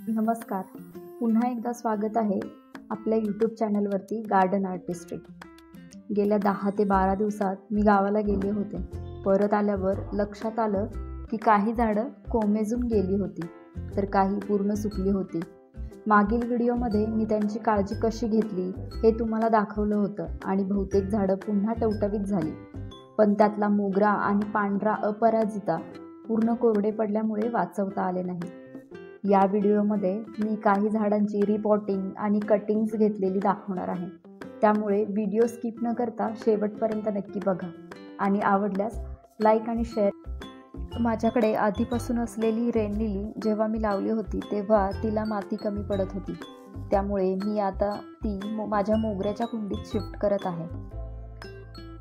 नमस्कार. पुन्हा एकदा स्वागत आहे आपल्या यूट्यूब चॅनलवरती गार्डन आर्टिस्ट्री. गेल्या 10 ते 12 दिवसात मी गावाला गेले होते. परत आल्यावर लक्षात आलं की काही झाडं कोमेजून गेली होती, तर काही पूर्ण सुकली होती. मागील व्हिडिओमध्ये मी त्यांची काळजी कशी घेतली हे तुम्हाला दाखवलं होतं आणि बहुतेक झाडं पुन्हा टवटवीत झाली. पण त्यातला मोगरा आणि पांढरा अपराजिता पूर्ण कोरडे पडल्यामुळे वाचवता आले नाही. या व्हिडिओमध्ये मी काही झाडांची रिपॉटिंग आणि कटिंग्स घेतलेली दाखवणार आहे. त्यामुळे व्हिडिओ स्किप न करता शेवटपर्यंत नक्की बघा आणि आवडल्यास लाईक आणि शेअर. माझ्याकडे आधीपासून असलेली रेन लिली जेव्हा मी लावली होती तेव्हा तिला माती कमी पडत होती. त्यामुळे मी आता ती माझ्या मोगऱ्याच्या कुंडीत शिफ्ट करत आहे.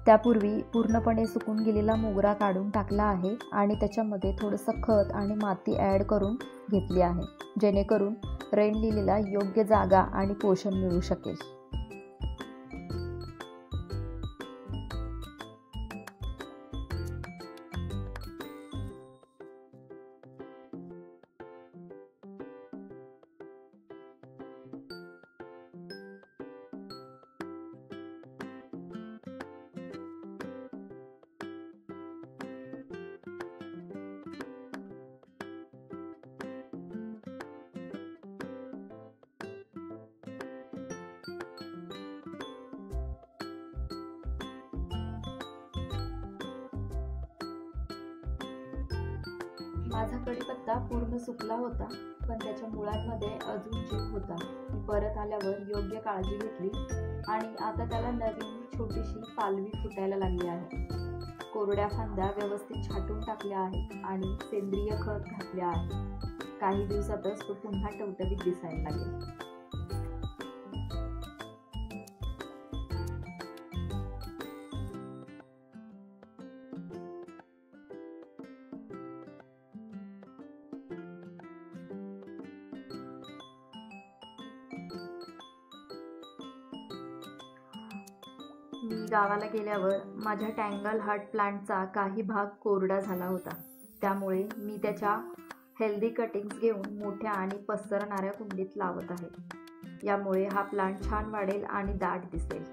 त्यापूर्वी पूर्णपणे सुकून गेलेला मोगरा काढून टाकला आहे आणि त्याच्यामध्ये थोडंसं खत आणि माती ॲड करून घेतली आहे, जेणेकरून रेन लिलीला योग्य जागा आणि पोषण मिळू शकेल. माझा कढीपत्ता पूर्ण सुकला होता, पण त्याच्या मुळांमध्ये अजून जीव होता. मी परत आल्यावर योग्य काळजी घेतली आणि आता त्याला नवीन छोटीशी पालवी फुटायला लागली आहे. कोरड्या फांद्या व्यवस्थित छाटून टाकल्या आहेत आणि सेंद्रिय खत घातले आहे. काही दिवसातच तो पुन्हा टवटवीत दिसायला लागेल. मी गावाला गेल्यावर माझ्या टँगल हार्ट प्लांटचा काही भाग कोरडा झाला होता. त्यामुळे मी त्याच्या हेल्दी कटिंग्स घेऊन मोठ्या आणि पसरणाऱ्या कुंडीत लावत आहे. यामुळे हा प्लांट छान वाढेल आणि दाट दिसेल.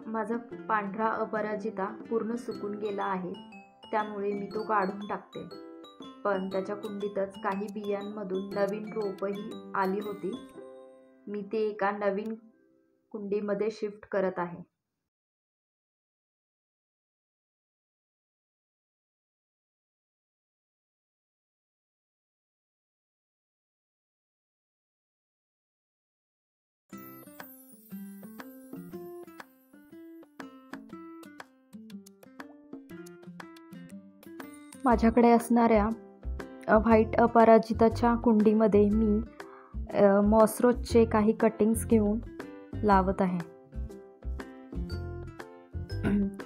माझा पांढरा अपराजिता पूर्ण सुकून गेला आहे. त्यामुळे मी तो काढून टाकते. पण त्याच्या कुंडीतच काही बियांमधून नवीन रोपही आली होती. मी ते एका नवीन कुंडीमध्ये शिफ्ट करत आहे. माझ्याकडे असणाऱ्या व्हाईट अपराजिताच्या कुंडीमध्ये मी मॉसरोजचे काही कटिंग्स घेऊन लावत आहे.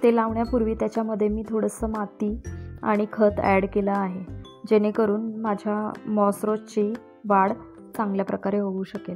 ते लावण्यापूर्वी त्याच्यामध्ये मी थोडंसं माती आणि खत ॲड केलं आहे, जेणेकरून माझ्या मॉसरोजची वाढ चांगल्या प्रकारे होऊ शकेल.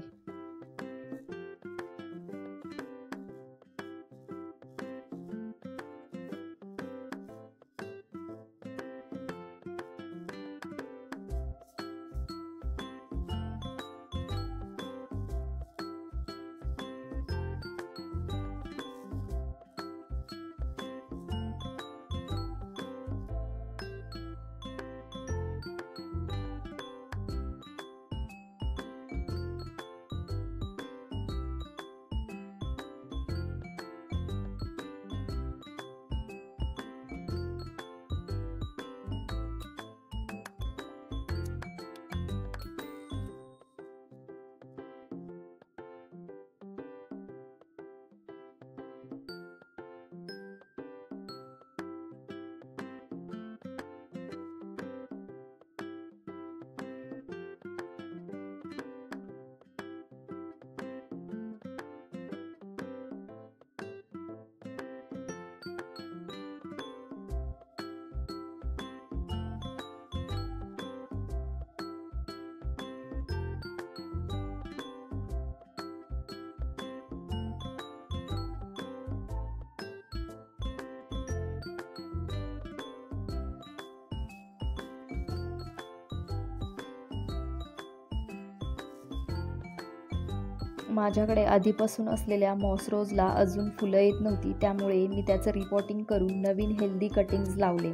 माझ्याकडे आधीपासून असलेल्या मॉसरोजला अजून फुलं येत नव्हती, त्यामुळे मी त्याचं रिपॉटिंग करून नवीन हेल्दी कटिंग्ज लावले.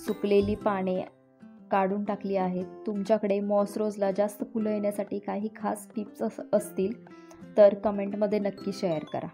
सुकलेली पाने काढून टाकली आहेत. तुमच्याकडे मॉसरोजला जास्त फुलं येण्यासाठी काही खास टिप्स असतील तर कमेंटमध्ये नक्की शेअर करा.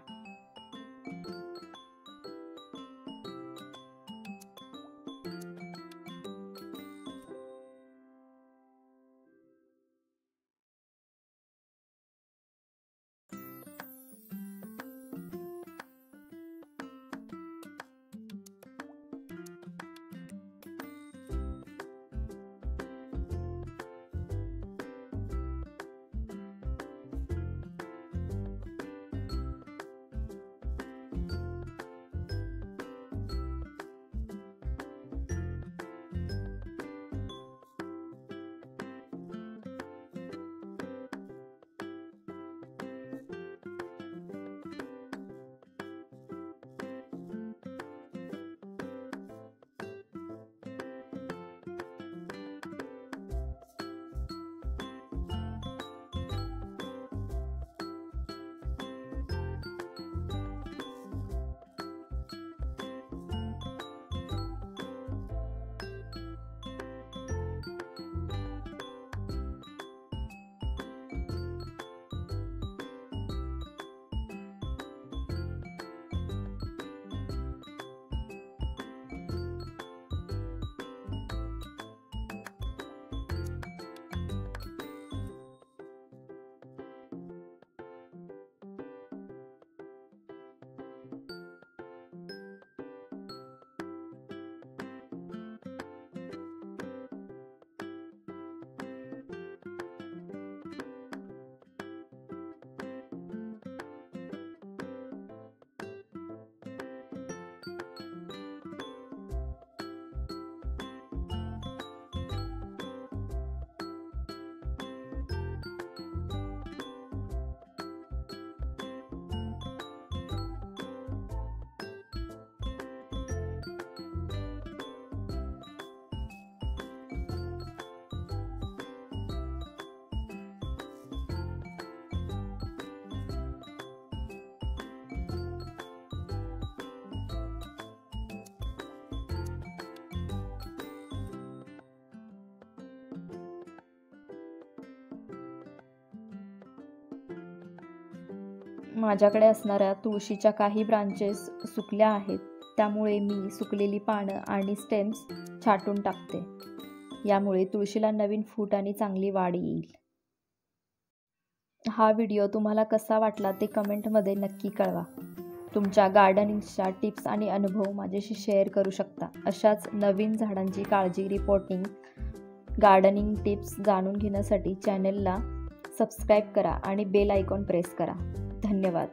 माझ्याकडे असणाऱ्या तुळशीच्या काही ब्रांचेस सुकल्या आहेत, त्यामुळे मी सुकलेली पानं आणि स्टेम्स छाटून टाकते. यामुळे तुळशीला नवीन फूट आणि चांगली वाढ येईल. हा व्हिडिओ तुम्हाला कसा वाटला ते कमेंटमध्ये नक्की कळवा. तुमच्या गार्डनिंगच्या टिप्स आणि अनुभव माझ्याशी शेअर करू शकता. अशाच नवीन झाडांची काळजी, रिपोर्टिंग, गार्डनिंग टिप्स जाणून घेण्यासाठी चॅनलला सबस्क्राईब करा आणि बेल आयकॉन प्रेस करा. धन्यवाद.